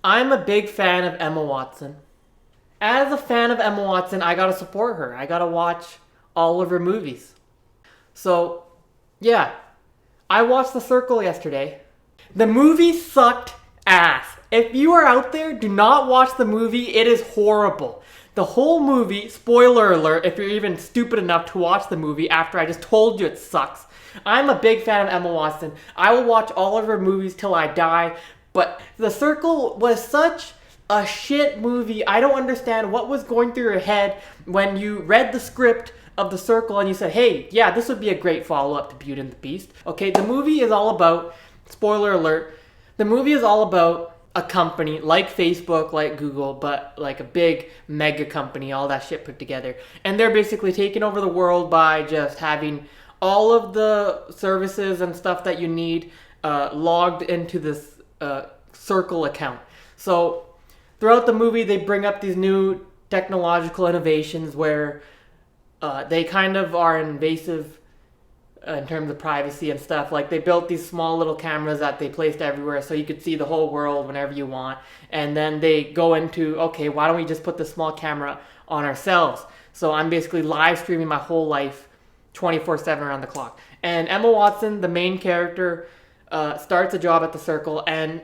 I'm a big fan of Emma Watson. As a fan of Emma Watson, I gotta support her. I gotta watch all of her movies. So, yeah. I watched The Circle yesterday. The movie sucked ass. If you are out there, do not watch the movie. It is horrible. The whole movie, spoiler alert, if you're even stupid enough to watch the movie after I just told you it sucks. I'm a big fan of Emma Watson. I will watch all of her movies till I die. But The Circle was such a shit movie. I don't understand what was going through your head when you read the script of The Circle and you said, hey, yeah, this would be a great follow-up to Beauty and the Beast. Okay, the movie is all about, spoiler alert, the movie is all about a company like Facebook, like Google, but like a big mega company, all that shit put together. And they're basically taking over the world by just having all of the services and stuff that you need logged into this Circle account. So throughout the movie, they bring up these new technological innovations where they kind of are invasive in terms of privacy and stuff. Like they built these small little cameras that they placed everywhere so you could see the whole world whenever you want. And then they go into, okay, why don't we just put this small camera on ourselves? So I'm basically live streaming my whole life 24/7 around the clock. And Emma Watson, the main character, starts a job at the Circle, and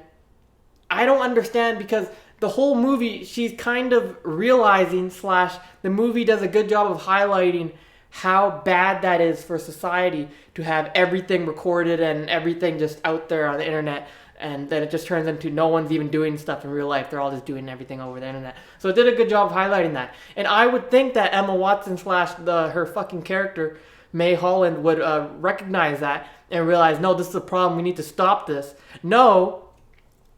I don't understand because the whole movie, she's kind of realizing / the movie does a good job of highlighting how bad that is for society to have everything recorded and everything just out there on the internet, and then it just turns into no one's even doing stuff in real life. They're all just doing everything over the internet. So it did a good job of highlighting that. And I would think that Emma Watson / her fucking character, May Holland, would recognize that and realize, no, this is a problem. We need to stop this. No,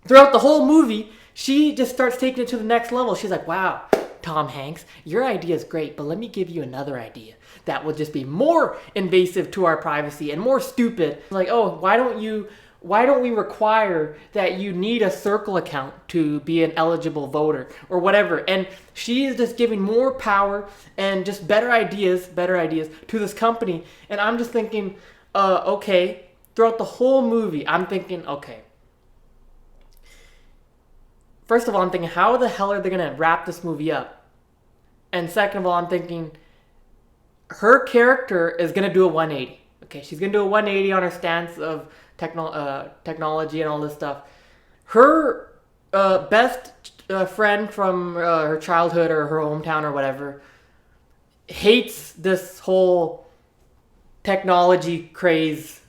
throughout the whole movie, she just starts taking it to the next level. She's like, wow, Tom Hanks, your idea is great, but let me give you another idea that will just be more invasive to our privacy and more stupid. Like, oh, why don't we require that you need a Circle account to be an eligible voter or whatever? And she is just giving more power and just better ideas to this company. And I'm just thinking, okay, throughout the whole movie, I'm thinking, okay, first of all, I'm thinking, how the hell are they going to wrap this movie up? And second of all, I'm thinking, her character is going to do a 180. Okay, she's going to do a 180 on her stance of technology and all this stuff. Her best friend from her childhood or her hometown or whatever hates this whole technology craze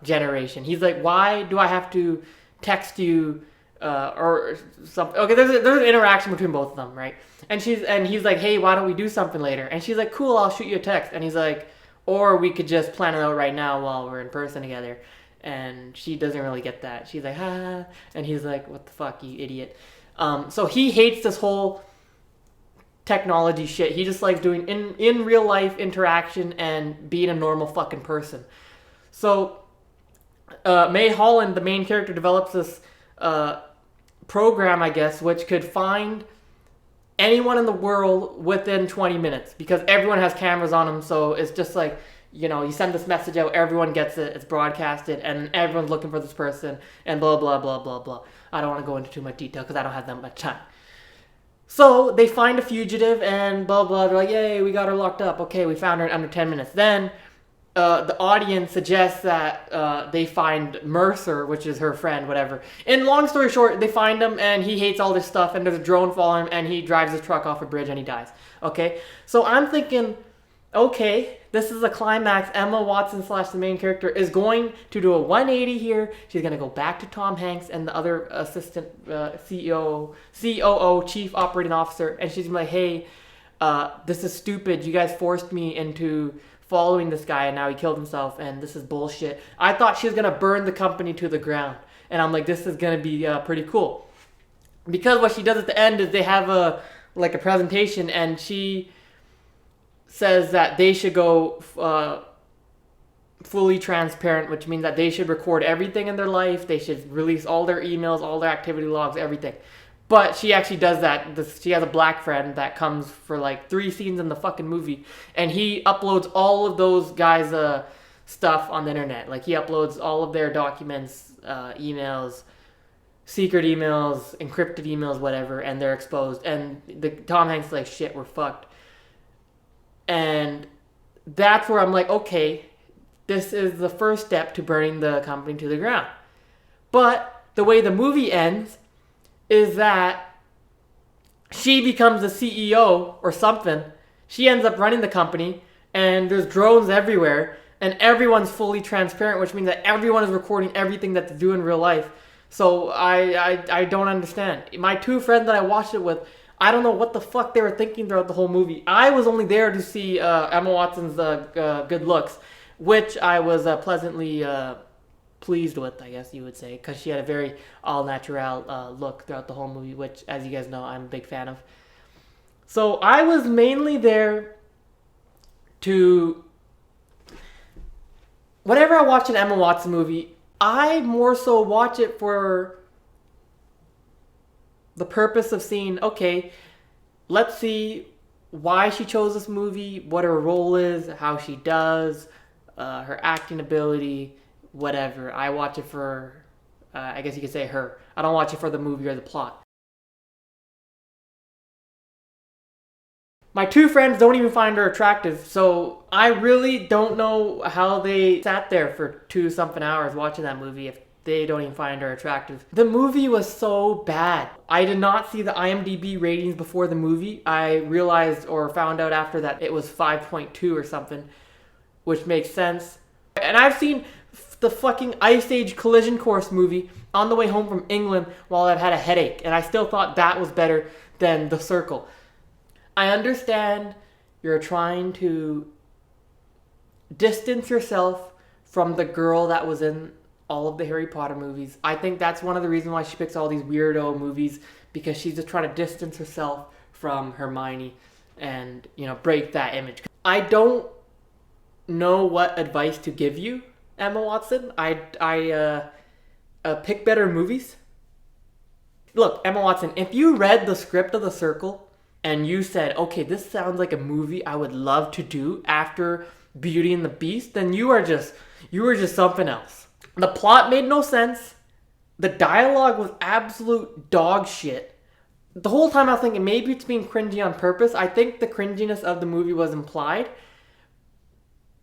generation. He's like, why do I have to text you or something? Okay, there's an interaction between both of them, right? And he's like, hey, why don't we do something later? And she's like, cool, I'll shoot you a text. And he's like, or we could just plan it out right now while we're in person together. And she doesn't really get that. She's like, ha. And he's like, what the fuck, you idiot. So he hates this whole technology shit. He just likes doing in real life interaction and being a normal fucking person. So May Holland, the main character, develops this program, I guess, which could find anyone in the world within 20 minutes because everyone has cameras on them. So it's just like, you know, you send this message out, everyone gets it, it's broadcasted, and everyone's looking for this person, and blah, blah, blah, blah, blah. I don't want to go into too much detail because I don't have that much time. So they find a fugitive and blah, blah. They're like, yay, we got her locked up. Okay, we found her in under 10 minutes. Then the audience suggests that they find Mercer, which is her friend, whatever. And long story short, they find him and he hates all this stuff and there's a drone following him and he drives his truck off a bridge and he dies. Okay? So I'm thinking, okay, this is a climax. Emma Watson / the main character is going to do a 180 here. She's going to go back to Tom Hanks and the other assistant COO, Chief Operating Officer, and she's going to be like, hey, this is stupid. You guys forced me into following this guy and now he killed himself and this is bullshit. I thought she was going to burn the company to the ground. And I'm like, this is going to be pretty cool. Because what she does at the end is they have a presentation and she says that they should go fully transparent, which means that they should record everything in their life. They should release all their emails, all their activity logs, everything. But she actually does that. She has a black friend that comes for like 3 scenes in the fucking movie. And he uploads all of those guys' stuff on the internet. Like he uploads all of their documents, emails, secret emails, encrypted emails, whatever, and they're exposed. And the Tom Hanks is like, shit, we're fucked. And that's where I'm like, okay, this is the first step to burning the company to the ground. But the way the movie ends is that she becomes the CEO or something. She ends up running the company, and there's drones everywhere, and everyone's fully transparent, which means that everyone is recording everything that they do in real life. So I don't understand. My two friends that I watched it with, I don't know what the fuck they were thinking throughout the whole movie. I was only there to see Emma Watson's good looks, which I was pleasantly pleased with, I guess you would say, because she had a very all-natural look throughout the whole movie, which, as you guys know, I'm a big fan of. So I was mainly there to... Whenever I watch an Emma Watson movie, I more so watch it for the purpose of seeing, okay, let's see why she chose this movie, what her role is, how she does, her acting ability, whatever. I watch it for, I guess you could say her. I don't watch it for the movie or the plot. My two friends don't even find her attractive, so I really don't know how they sat there for 2-something hours watching that movie if they don't even find her attractive. The movie was so bad. I did not see the IMDb ratings before the movie. I realized or found out after that it was 5.2 or something, which makes sense. And I've seen the fucking Ice Age Collision Course movie on the way home from England while I've had a headache, and I still thought that was better than The Circle. I understand you're trying to distance yourself from the girl that was in all of the Harry Potter movies. I think that's one of the reasons why she picks all these weirdo movies, because she's just trying to distance herself from Hermione and, break that image. I don't know what advice to give you, Emma Watson. I pick better movies. Look, Emma Watson, if you read the script of The Circle and you said, okay, this sounds like a movie I would love to do after Beauty and the Beast, then you were just something else. The plot made no sense. The dialogue was absolute dog shit. The whole time I was thinking maybe it's being cringy on purpose. I think the cringiness of the movie was implied.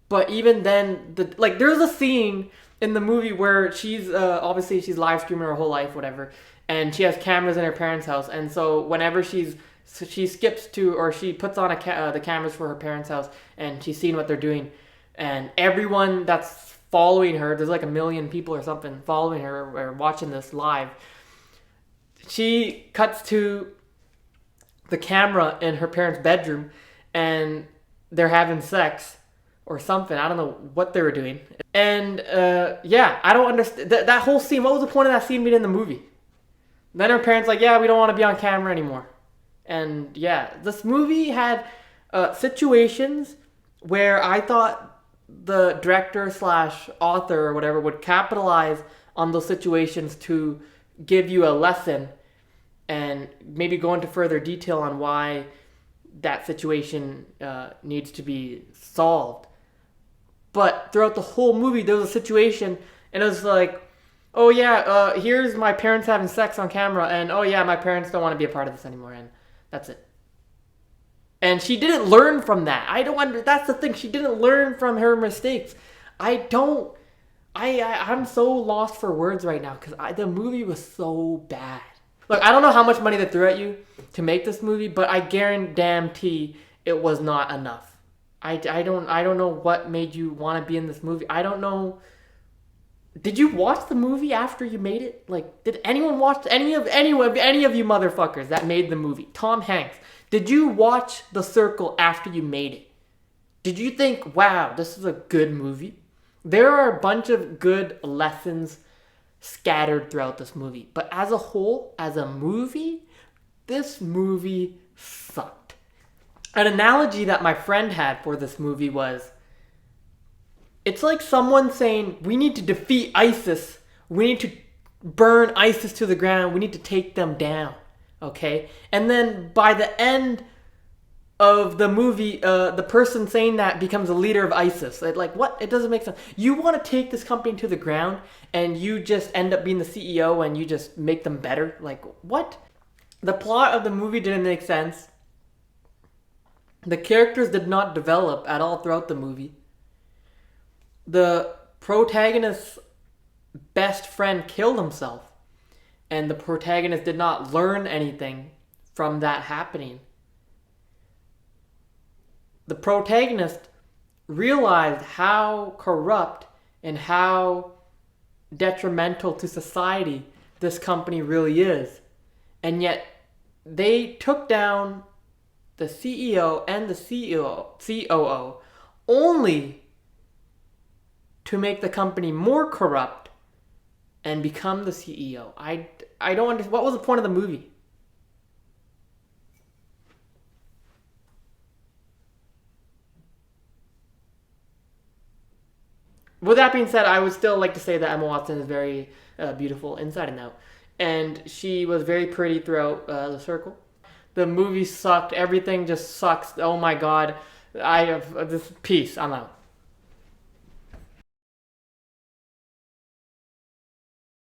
But even then, there's a scene in the movie where she's obviously she's live streaming her whole life, whatever, and she has cameras in her parents' house, and so whenever she skips to, or she puts on the cameras for her parents' house, and she's seeing what they're doing, and everyone that's following her, there's like 1 million people or something following her or watching this live. She cuts to the camera in her parents' bedroom, and they're having sex or something. I don't know what they were doing. And I don't understand that whole scene. What was the point of that scene being in the movie? Then her parents like, yeah, we don't want to be on camera anymore. And yeah, this movie had situations where I thought the director / author or whatever would capitalize on those situations to give you a lesson and maybe go into further detail on why that situation needs to be solved. But throughout the whole movie, there was a situation, and it was like, oh yeah, here's my parents having sex on camera, and oh yeah, my parents don't want to be a part of this anymore, and that's it. And she didn't learn from that. That's the thing. She didn't learn from her mistakes. I'm so lost for words right now because the movie was so bad. Look, I don't know how much money they threw at you to make this movie, but I guarantee it was not enough. I don't know what made you want to be in this movie. I don't know. Did you watch the movie after you made it? Like, did anyone watch any of you motherfuckers that made the movie? Tom Hanks. Did you watch The Circle after you made it? Did you think, wow, this is a good movie? There are a bunch of good lessons scattered throughout this movie. But as a whole, as a movie, this movie sucked. An analogy that my friend had for this movie was, it's like someone saying, we need to defeat ISIS. We need to burn ISIS to the ground. We need to take them down. Okay? And then by the end of the movie, the person saying that becomes a leader of ISIS. Like, what? It doesn't make sense. You want to take this company to the ground and you just end up being the CEO and you just make them better? Like, what? The plot of the movie didn't make sense. The characters did not develop at all throughout the movie. The protagonist's best friend killed himself, and the protagonist did not learn anything from that happening. The protagonist realized how corrupt and how detrimental to society this company really is. And yet they took down the CEO and the COO only to make the company more corrupt and become the CEO. I don't understand. What was the point of the movie? With that being said, I would still like to say that Emma Watson is very beautiful inside and out. And she was very pretty throughout The Circle. The movie sucked. Everything just sucks. Oh my god. I have this peace. I'm out.